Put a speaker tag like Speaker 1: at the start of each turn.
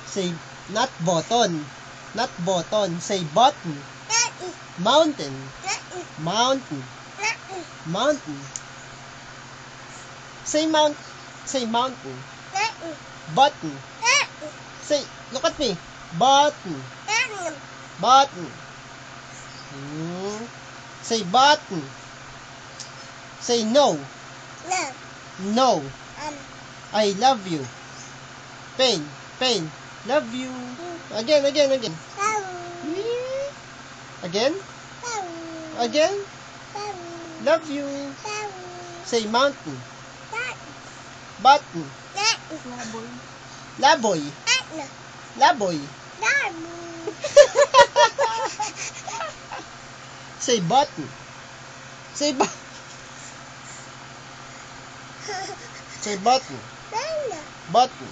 Speaker 1: Say not button. Not button. Say button. Mountain. Mountain. Mountain. Say mount. Say mountain. Button. Say, look at me. Button. Button. Say button. Say no. No. I love you. Pain. Pain. Love you. Again. Again. Again. Again. Love you. Say mountain. Button. Laboy. Laboy. Say button. Say button. Say button. Button.